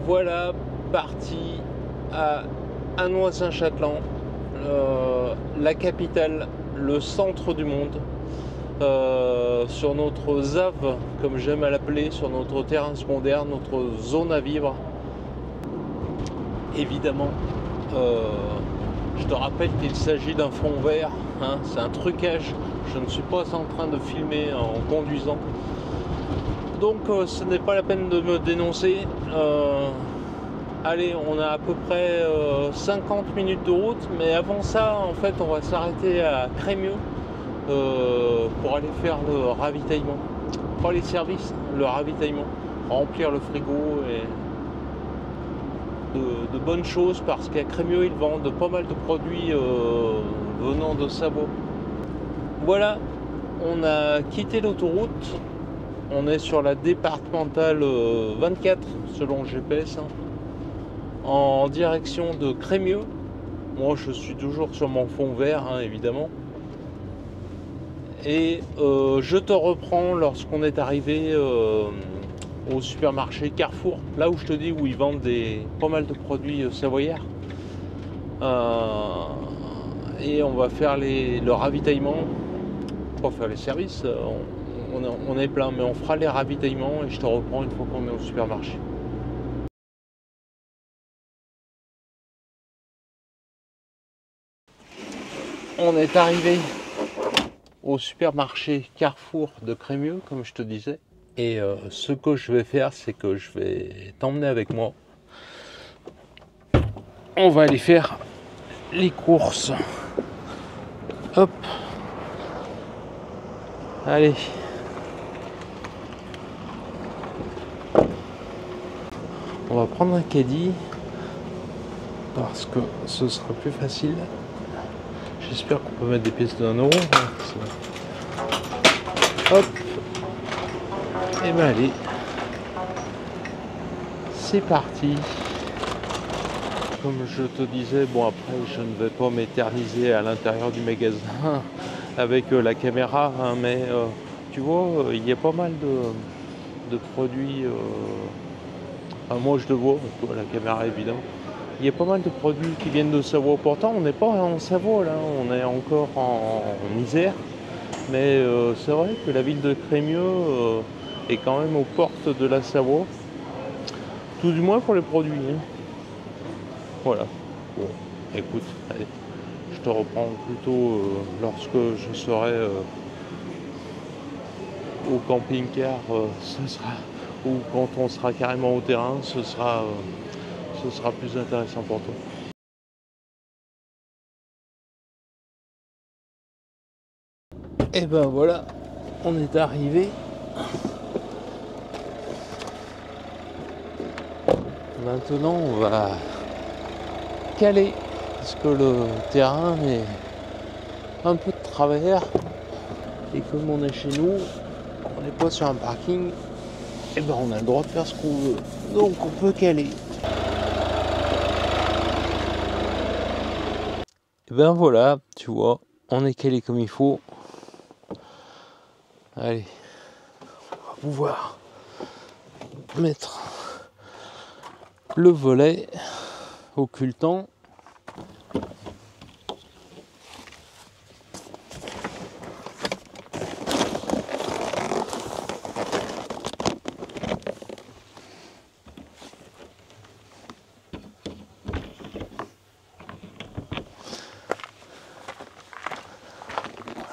voilà parti à Anouilh-Saint-Châtelain, la capitale, le centre du monde, sur notre ZAV, comme j'aime à l'appeler, sur notre terrain secondaire, notre zone à vivre. Évidemment, je te rappelle qu'il s'agit d'un fond vert, hein, c'est un trucage, je ne suis pas en train de filmer en conduisant. Donc ce n'est pas la peine de me dénoncer. Allez, on a à peu près 50 minutes de route, mais avant ça, en fait, on va s'arrêter à Crémieux pour aller faire le ravitaillement. Pas les services, le ravitaillement. Remplir le frigo et de bonnes choses, parce qu'à Crémieux, ils vendent pas mal de produits venant de Savoie. Voilà, on a quitté l'autoroute. On est sur la départementale 24, selon le GPS, hein, en direction de Crémieux. Moi, je suis toujours sur mon fond vert, hein, évidemment. Et je te reprends lorsqu'on est arrivé au supermarché Carrefour, là où je te dis, où ils vendent pas mal de produits savoyards. Et on va faire le ravitaillement, pas faire les services. On est plein, mais on fera les ravitaillements et je te reprends une fois qu'on est au supermarché. On est arrivé au supermarché Carrefour de Crémieux, comme je te disais. Et ce que je vais faire, c'est que je vais t'emmener avec moi. On va aller faire les courses. Hop. Allez. On va prendre un caddie parce que ce sera plus facile. J'espère qu'on peut mettre des pièces de 1 euro. Hop. Et ben allez. C'est parti. Comme je te disais, bon après je ne vais pas m'éterniser à l'intérieur du magasin avec la caméra, hein, mais tu vois, il y a pas mal de produits. Enfin, moi je le vois, toi, la caméra évidemment. Il y a pas mal de produits qui viennent de Savoie. Pourtant on n'est pas en Savoie là, on est encore en Isère. Mais c'est vrai que la ville de Crémieux est quand même aux portes de la Savoie. Tout du moins pour les produits. Hein. Voilà. Bon, écoute, allez, je te reprends plutôt lorsque je serai au camping-car, ce sera, ou quand on sera carrément au terrain, ce sera plus intéressant pour toi. Et ben voilà, on est arrivé. Maintenant, on va caler parce que le terrain est un peu de travers et comme on est chez nous, on n'est pas sur un parking, et ben on a le droit de faire ce qu'on veut, donc on peut caler. Et ben voilà, tu vois, on est calé comme il faut. Allez, on va pouvoir mettre le volet occultant.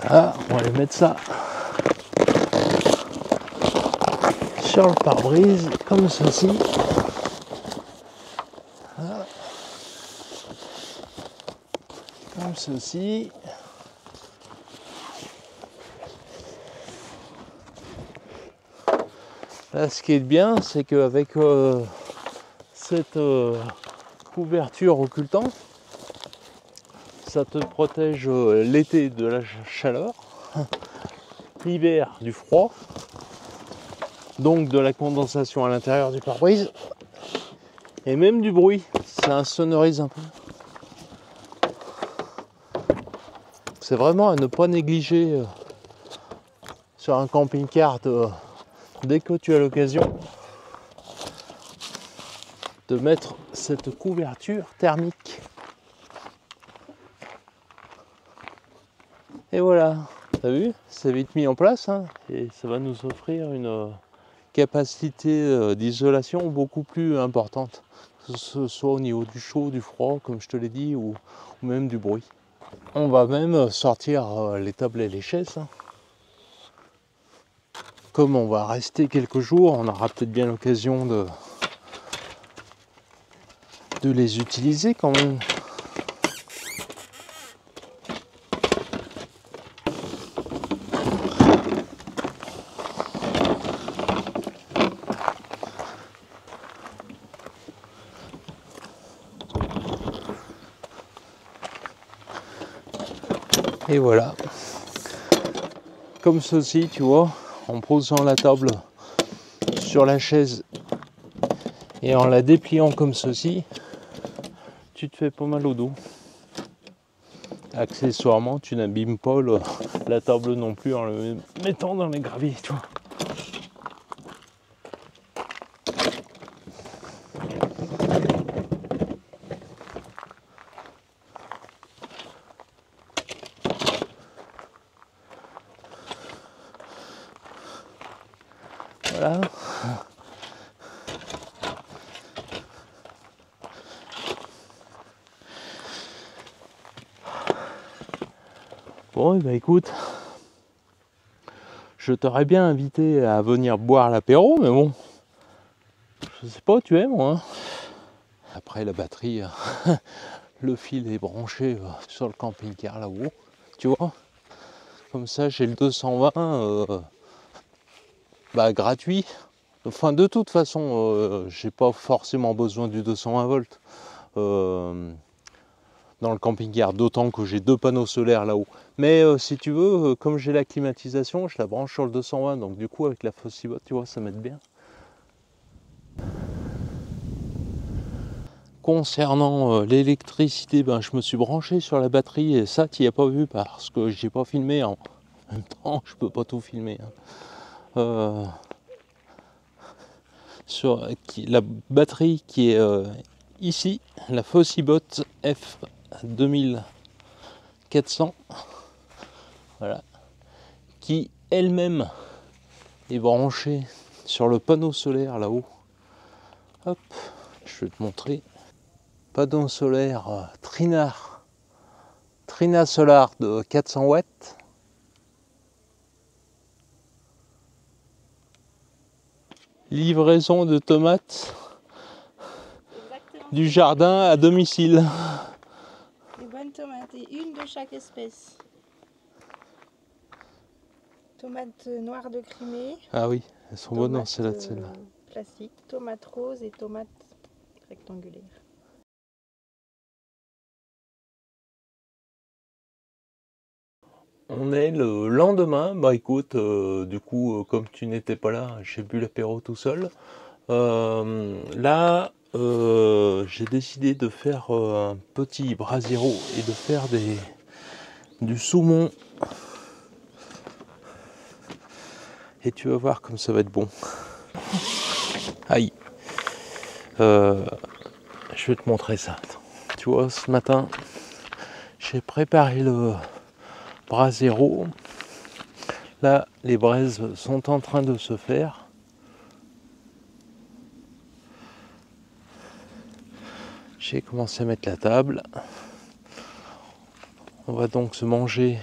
Voilà, on va aller mettre ça sur le pare-brise comme ceci. Voilà. Comme ceci. Là, ce qui est bien, c'est qu'avec cette couverture occultante, ça te protège l'été de la chaleur, l'hiver du froid, donc de la condensation à l'intérieur du pare-brise, et même du bruit, ça insonorise un peu. C'est vraiment à ne pas négliger sur un camping-car dès que tu as l'occasion. de mettre cette couverture thermique. Et voilà, t'as vu, c'est vite mis en place hein, et ça va nous offrir une capacité d'isolation beaucoup plus importante, que ce soit au niveau du chaud, du froid, comme je te l'ai dit, ou même du bruit. On va même sortir les tables et les chaises. Hein. Comme on va rester quelques jours, on aura peut-être bien l'occasion de les utiliser quand même. Et voilà, comme ceci, tu vois, en posant la table sur la chaise et en la dépliant comme ceci, tu te fais pas mal au dos. Accessoirement, tu n'abîmes pas la table non plus en le mettant dans les graviers, tu vois. Voilà. Bon, et ben écoute, je t'aurais bien invité à venir boire l'apéro, mais bon, je sais pas où tu es moi. Hein. Après la batterie, le fil est branché sur le camping-car là-haut, tu vois. Comme ça, j'ai le 220 gratuit. Enfin, de toute façon, j'ai pas forcément besoin du 220 volts dans le camping-car, d'autant que j'ai 2 panneaux solaires là-haut. Mais si tu veux, comme j'ai la climatisation, je la branche sur le 220, donc du coup avec la Fossibotte, tu vois, ça m'aide bien. Concernant l'électricité, ben, je me suis branché sur la batterie et ça, tu n'y as pas vu parce que j'ai pas filmé. En même temps, je peux pas tout filmer. Hein. Sur la batterie qui est ici, la Fossibotte F2400, voilà, qui elle-même est branchée sur le panneau solaire là-haut. Hop, je vais te montrer. Panneau solaire Trina Solar de 400 watts. Livraison de tomates. Exactement. Du jardin à domicile. Des bonnes tomates et une de chaque espèce. Tomates noires de Crimée. Ah oui, elles sont bonnes, celles-là. Classiques, tomates roses et tomates rectangulaires. On est le lendemain, bah écoute, du coup, comme tu n'étais pas là, j'ai bu l'apéro tout seul. Là, j'ai décidé de faire un petit brasero et de faire du saumon. Et tu vas voir comme ça va être bon. Aïe. Je vais te montrer ça. Tu vois, ce matin, j'ai préparé le brasero. Là, les braises sont en train de se faire. J'ai commencé à mettre la table. On va donc se manger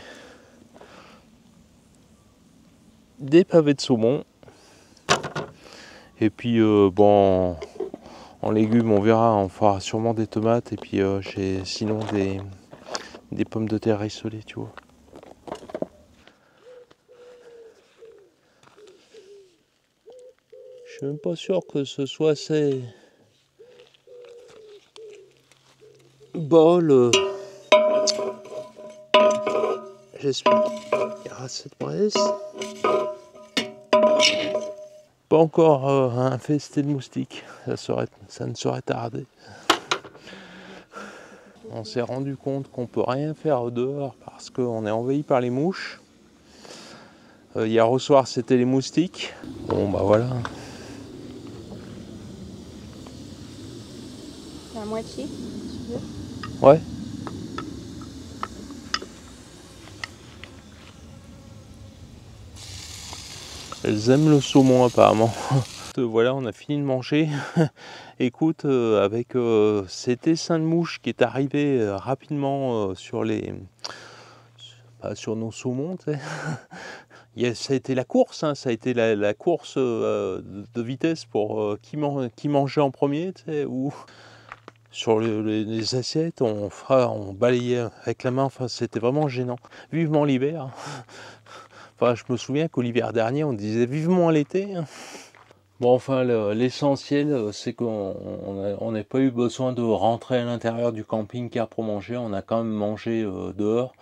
des pavés de saumon. Et puis, bon, en légumes, on verra, on fera sûrement des tomates. Et puis, j'ai sinon des pommes de terre rissolées, tu vois. Je suis même pas sûr que ce soit ces bols. J'espère qu'il y aura cette braise. Pas encore infesté de moustiques, ça ne saurait tarder. On s'est rendu compte qu'on peut rien faire dehors parce qu'on est envahi par les mouches. Hier au soir c'était les moustiques. Bon bah voilà. moitié, si tu veux. Ouais. Elles aiment le saumon apparemment. Voilà, on a fini de manger. Écoute, avec cet essaim de mouche qui est arrivé rapidement sur sur nos saumons, tu sais. Ça a été la course, hein, ça a été la course de vitesse pour qui mangeait en premier, tu sais, ou sur les assiettes, on balayait avec la main, enfin c'était vraiment gênant. Vivement l'hiver. Enfin, je me souviens qu'au l'hiver dernier, on disait vivement l'été. Bon, enfin, l'essentiel, c'est qu'on n'a pas eu besoin de rentrer à l'intérieur du camping-car pour manger. On a quand même mangé dehors.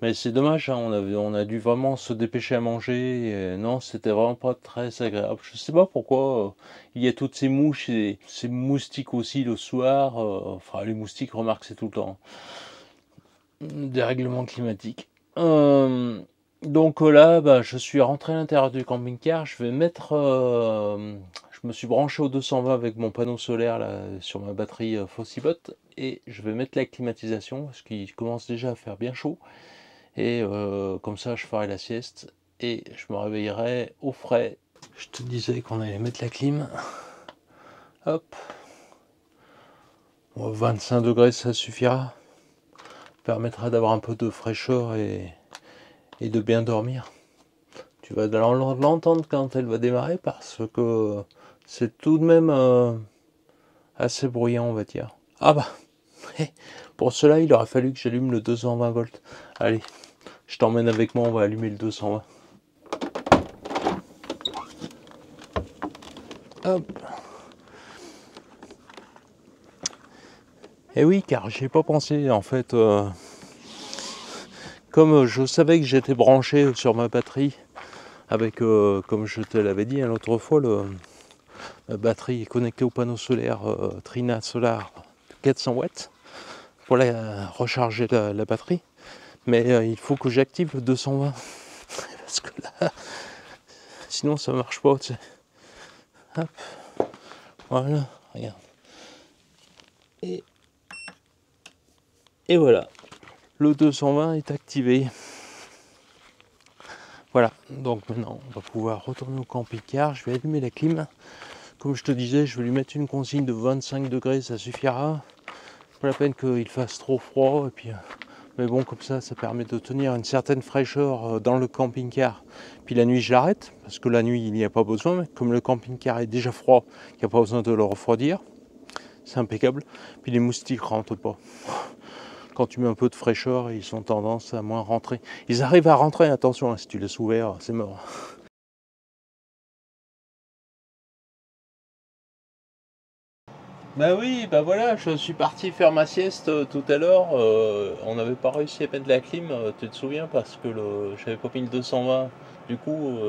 Mais c'est dommage, hein, on a dû vraiment se dépêcher à manger. Et non, c'était vraiment pas très agréable. Je sais pas pourquoi il y a toutes ces mouches et ces moustiques aussi le soir. Enfin, les moustiques, remarque, c'est tout le temps. Dérèglement climatique. Donc là, bah, je suis rentré à l'intérieur du camping-car. Je vais mettre. Je me suis branché au 220 avec mon panneau solaire là, sur ma batterie Fossibot. Et je vais mettre la climatisation parce qu'il commence déjà à faire bien chaud. Et comme ça, je ferai la sieste. Et je me réveillerai au frais. Je te disais qu'on allait mettre la clim. Hop. Bon, 25 degrés, ça suffira. Permettra d'avoir un peu de fraîcheur et de bien dormir. Tu vas l'entendre quand elle va démarrer parce que c'est tout de même assez bruyant, on va dire. Ah bah, pour cela, il aurait fallu que j'allume le 220 volts. Allez, je t'emmène avec moi, on va allumer le 220. Hop. Et oui, car j'y ai pas pensé en fait. Comme je savais que j'étais branché sur ma batterie avec, comme je te l'avais dit l'autre fois, la batterie est connectée au panneau solaire Trina Solar 400 watts pour recharger la batterie. Mais il faut que j'active le 220 parce que là, sinon ça marche pas. Tu sais. Hop, voilà, regarde. Et voilà, le 220 est activé. Voilà, donc maintenant on va pouvoir retourner au camping-car. Je vais allumer la clim. Comme je te disais, je vais lui mettre une consigne de 25 degrés, ça suffira. Pas la peine qu'il fasse trop froid. Et puis, mais bon, comme ça permet de tenir une certaine fraîcheur dans le camping-car. Puis la nuit, je l'arrête, parce que la nuit, il n'y a pas besoin. Mais comme le camping-car est déjà froid, il n'y a pas besoin de le refroidir. C'est impeccable. Puis les moustiques ne rentrent pas. Quand tu mets un peu de fraîcheur, ils ont tendance à moins rentrer. Ils arrivent à rentrer, attention, hein, si tu laisses ouvert, c'est mort. Bah oui, bah voilà, je suis parti faire ma sieste tout à l'heure. On n'avait pas réussi à mettre la clim, tu te souviens, parce que j'avais pas mis le 220. Du coup,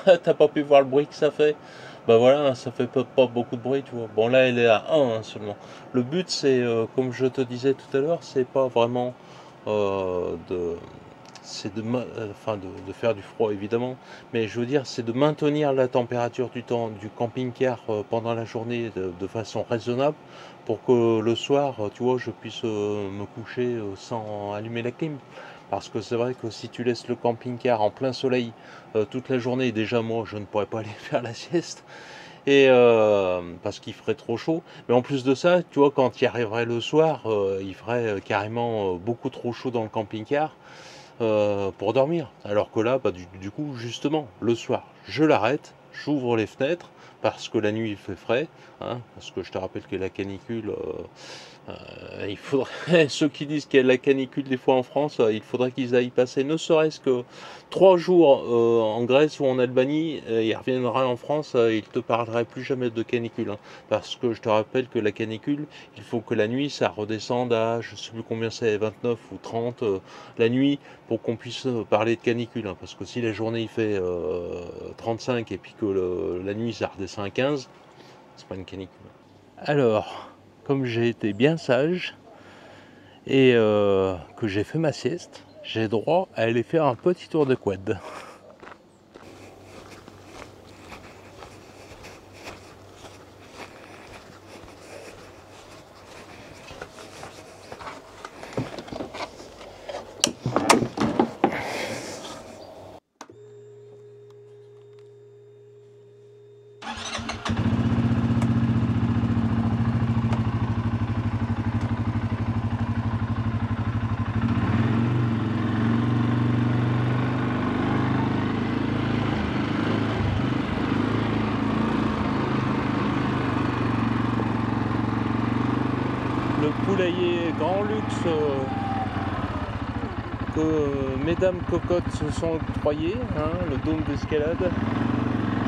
t'as pas pu voir le bruit que ça fait. Bah voilà, ça fait pas beaucoup de bruit, tu vois. Bon là, elle est à 1 hein, seulement. Le but, c'est, comme je te disais tout à l'heure, c'est pas vraiment de c'est de faire du froid évidemment, mais je veux dire c'est de maintenir la température du camping-car pendant la journée de façon raisonnable pour que le soir, tu vois, je puisse me coucher sans allumer la clim. Parce que c'est vrai que si tu laisses le camping-car en plein soleil toute la journée, déjà moi je ne pourrais pas aller faire la sieste. Et parce qu'il ferait trop chaud. Mais en plus de ça, tu vois, quand il arriverait le soir, il ferait carrément beaucoup trop chaud dans le camping-car pour dormir. Alors que là, bah, du coup, justement, le soir, je l'arrête, j'ouvre les fenêtres, parce que la nuit il fait frais, hein, parce que je te rappelle que la canicule, il faudrait, ceux qui disent qu'il y a la canicule des fois en France, il faudrait qu'ils aillent passer ne serait-ce que 3 jours en Grèce ou en Albanie, ils reviendraient en France, ils te parleraient plus jamais de canicule, hein, parce que je te rappelle que la canicule, il faut que la nuit ça redescende à, je sais plus combien c'est, 29 ou 30 la nuit, pour qu'on puisse parler de canicule, hein, parce que si la journée il fait 35 et puis que la nuit ça redescend à 15, c'est pas une canicule. Alors, comme j'ai été bien sage et que j'ai fait ma sieste, j'ai droit à aller faire un petit tour de quad. poulailler grand luxe que mesdames cocottes se sont octroyées, hein, le dôme d'escalade,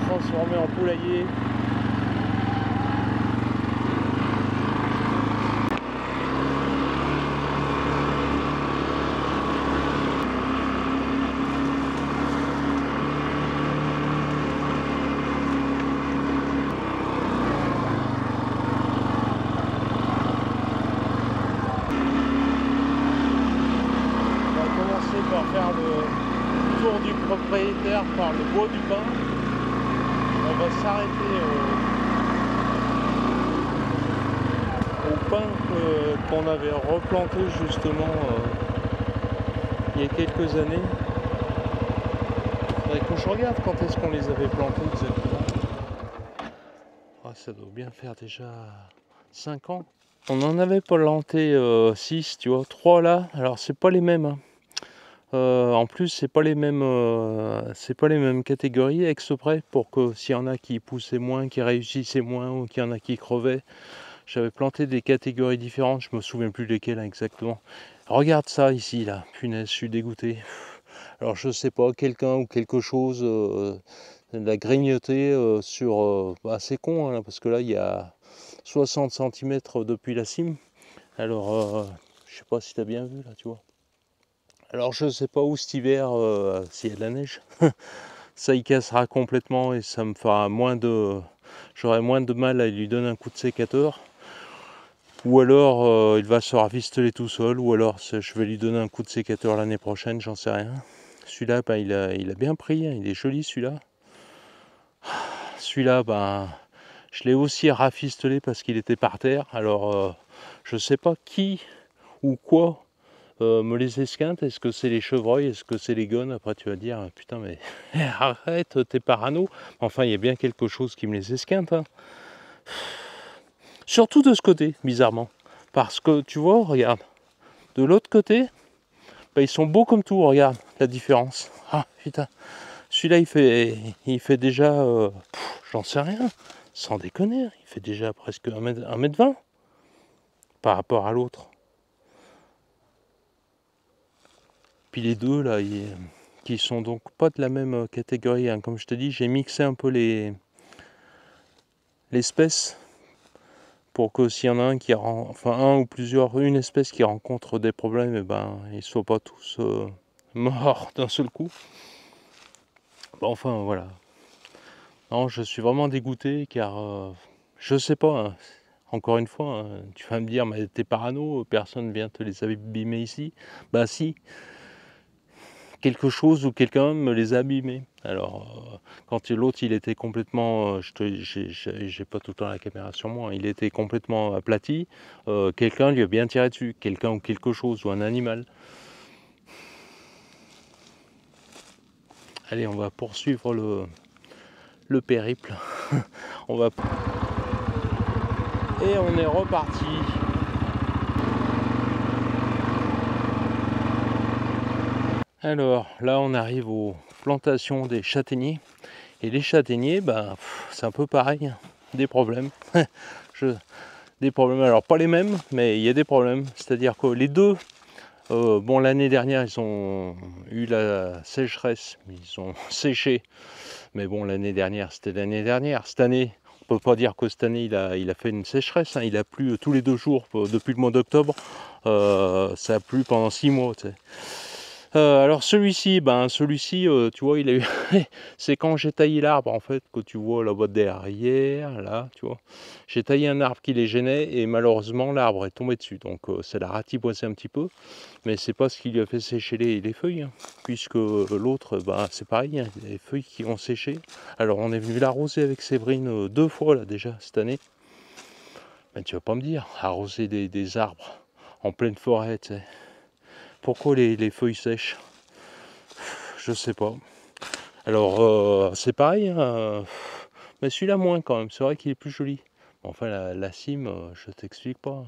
transformé en poulailler. Par faire le tour du propriétaire par le bois du pin. On va s'arrêter au pin qu'on avait replanté justement il y a quelques années. Il faudrait que je regarde quand est-ce qu'on les avait plantés exactement. Ah, ça doit bien faire déjà 5 ans. On en avait planté 6, tu vois, 3 là. Alors c'est pas les mêmes, hein. En plus, c'est pas les mêmes catégories exprès pour que s'il y en a qui poussaient moins, qui réussissaient moins, ou qu'il y en a qui crevaient. J'avais planté des catégories différentes, je me souviens plus lesquelles exactement. Regarde ça ici, là, punaise, je suis dégoûté. Alors je sais pas, quelqu'un ou quelque chose l'a grignoté sur... bah, c'est con, hein, parce que là, il y a 60 cm depuis la cime. Alors, je sais pas si tu as bien vu, là, tu vois. Alors je sais pas où cet hiver, s'il y a de la neige, ça y cassera complètement et ça me fera j'aurai moins de mal à lui donner un coup de sécateur. Ou alors il va se rafistoler tout seul, ou alors je vais lui donner un coup de sécateur l'année prochaine, j'en sais rien. Celui-là, ben, il a bien pris, hein, il est joli celui-là. Celui-là, ben, je l'ai aussi rafistolé parce qu'il était par terre. Alors je sais pas qui ou quoi me les esquinte. Est-ce que c'est les chevreuils? Est-ce que c'est les gones? Après tu vas dire, putain mais arrête, t'es parano. Enfin, il y a bien quelque chose qui me les esquinte, hein. Surtout de ce côté, bizarrement. Parce que tu vois, regarde, de l'autre côté, bah, ils sont beaux comme tout, regarde la différence. Ah putain, celui-là il fait déjà, j'en sais rien, sans déconner, il fait déjà presque 1m20 par rapport à l'autre. Puis les deux là, qui sont donc pas de la même catégorie, hein. Comme je te dis, j'ai mixé un peu l'espèce pour que s'il y en a un un ou plusieurs, une espèce qui rencontre des problèmes, et ben ils soient pas tous morts d'un seul coup. Bon, enfin voilà. Non, je suis vraiment dégoûté car je sais pas, hein. Encore une fois, hein, tu vas me dire, mais t'es parano, personne vient te les abîmer ici. Bah si, quelque chose ou quelqu'un me les a abîmés. Alors, quand l'autre il était complètement, j'ai pas tout le temps la caméra sur moi, il était complètement aplati, quelqu'un lui a bien tiré dessus, quelqu'un ou quelque chose, ou un animal. Allez, on va poursuivre le périple. On va... Et on est reparti. Alors, là on arrive aux plantations des châtaigniers. Et les châtaigniers, ben, c'est un peu pareil, hein. Des problèmes. Des problèmes, alors pas les mêmes, mais il y a des problèmes. C'est-à-dire que les deux, bon, l'année dernière, ils ont eu la sécheresse, ils ont séché. Mais bon, l'année dernière, c'était l'année dernière. Cette année, on peut pas dire que cette année, il a fait une sécheresse, hein. Il a plu tous les 2 jours depuis le mois d'octobre. Ça a plu pendant 6 mois, tu sais. Alors celui-ci, tu vois, il a eu... c'est quand j'ai taillé l'arbre, en fait, que tu vois là-bas derrière, là, tu vois. J'ai taillé un arbre qui les gênait et malheureusement, l'arbre est tombé dessus. Donc ça l'a ratiboisé un petit peu. Mais c'est pas ce qui lui a fait sécher les feuilles, hein, puisque l'autre, c'est pareil, hein, il y a des feuilles qui ont séché. Alors on est venu l'arroser avec Séverine 2 fois, là, déjà, cette année. Mais tu vas pas me dire, arroser des arbres en pleine forêt, tu sais. Pourquoi les feuilles sèchent? Je sais pas. Alors c'est pareil, hein, mais celui-là moins quand même, c'est vrai qu'il est plus joli. Enfin la cime, je t'explique pas.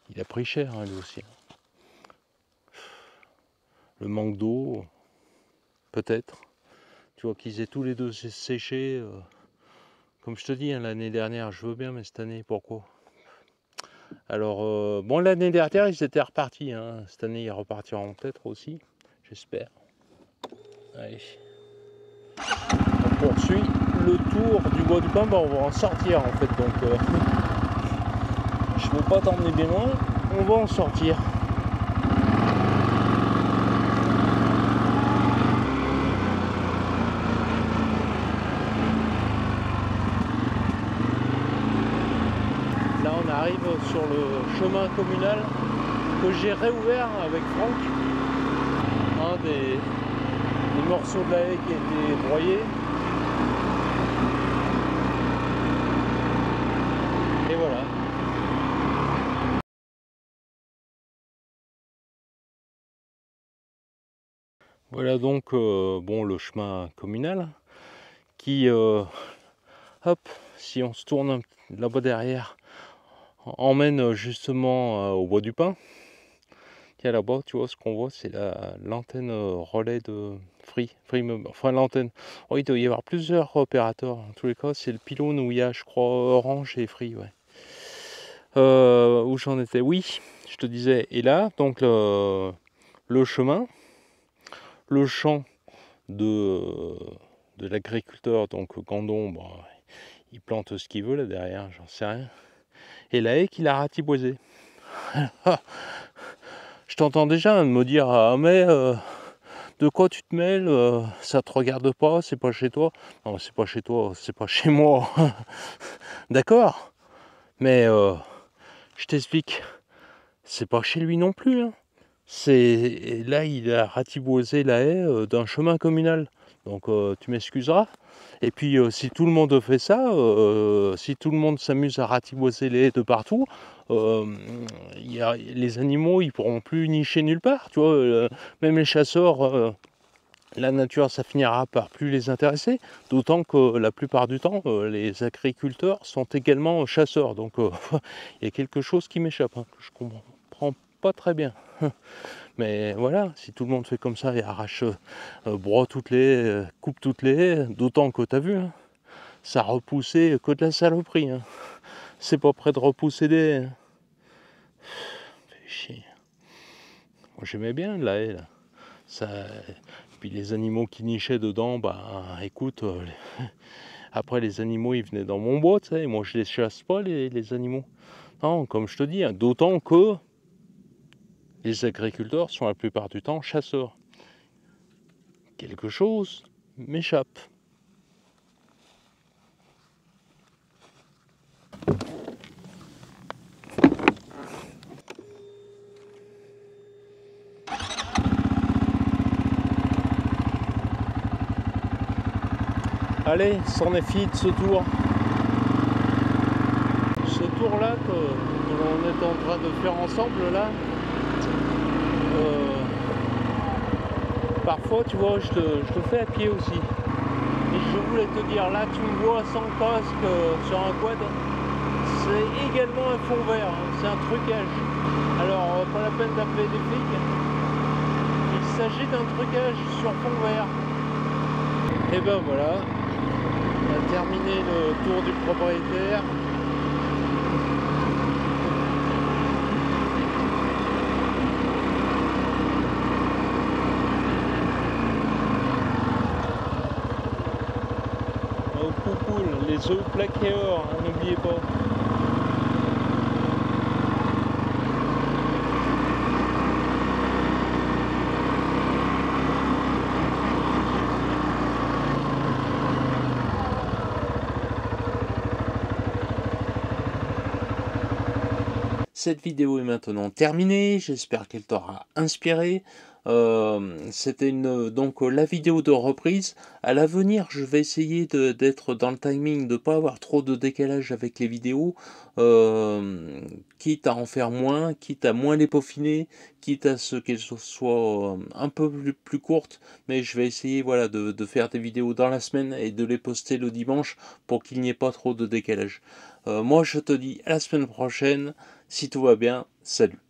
Il a pris cher, hein, lui aussi. Le manque d'eau, peut-être. Tu vois qu'ils aient tous les deux séché. Comme je te dis, hein, l'année dernière je veux bien, mais cette année pourquoi? Alors, bon, l'année dernière, ils étaient repartis. Hein. Cette année, ils repartiront peut-être aussi, j'espère. Allez. On poursuit le tour du bois du pin. Bon, on va en sortir en fait. Donc, je ne peux pas t'emmener bien loin. On va en sortir. Là, on arrive sur le chemin communal que j'ai réouvert avec Franck. Un des morceaux de la haie qui a été broyé. Et voilà. Voilà donc bon, le chemin communal qui, hop, si on se tourne là-bas derrière, emmène justement au bois du pin. Qui est là-bas, tu vois, ce qu'on voit, c'est l'antenne relais de Free enfin l'antenne. Oh, il doit y avoir plusieurs opérateurs. En tous les cas, c'est le pylône où il y a, je crois, Orange et Free, ouais. Où j'en étais? Oui, je te disais. Et là, donc le chemin, le champ de l'agriculteur, donc Gandon, bon, il plante ce qu'il veut là derrière, j'en sais rien. Et la haie qu'il a ratiboisée. Je t'entends déjà me dire, ah mais de quoi tu te mêles, ça te regarde pas, c'est pas chez toi. Non, c'est pas chez toi, c'est pas chez moi. D'accord, mais je t'explique, c'est pas chez lui non plus. Hein. Là, il a ratiboisé la haie d'un chemin communal. Donc tu m'excuseras. Et puis si tout le monde fait ça, si tout le monde s'amuse à ratiboiser les haies de partout, les animaux ils pourront plus nicher nulle part. Tu vois, même les chasseurs, la nature ça finira par plus les intéresser. D'autant que la plupart du temps, les agriculteurs sont également chasseurs. Donc il y a quelque chose qui m'échappe, hein, que je comprends pas très bien. Mais voilà, si tout le monde fait comme ça et arrache, broie toutes les haies, coupe toutes les haies, d'autant que t'as vu, hein, ça repoussait que de la saloperie. Hein. C'est pas près de repousser des haies. Fait chier. Moi j'aimais bien la haie là. Ça... Puis les animaux qui nichaient dedans, bah écoute, après les animaux ils venaient dans mon bois, tu sais, et moi je les chasse pas les animaux. Non, comme je te dis, hein, d'autant que les agriculteurs sont la plupart du temps chasseurs. Quelque chose m'échappe. Allez, c'en est fini de ce tour. Ce tour-là que l'on est en train de faire ensemble là. Parfois, tu vois, je te fais à pied aussi. Et je voulais te dire, là, tu me vois sans casque sur un quad. C'est également un fond vert, hein, c'est un trucage. Alors, pas la peine d'appeler des flics. Il s'agit d'un trucage sur fond vert. Et ben voilà, on a terminé le tour du propriétaire. Oh, coucoule, les œufs plaqués or, hein, n'oubliez pas. Cette vidéo est maintenant terminée, j'espère qu'elle t'aura inspiré. C'était donc la vidéo de reprise. À l'avenir, je vais essayer d'être dans le timing, de ne pas avoir trop de décalage avec les vidéos, quitte à en faire moins, quitte à moins les peaufiner, quitte à ce qu'elles soient un peu plus courtes, mais je vais essayer voilà, de faire des vidéos dans la semaine et de les poster le dimanche pour qu'il n'y ait pas trop de décalage. Moi je te dis à la semaine prochaine, si tout va bien, salut.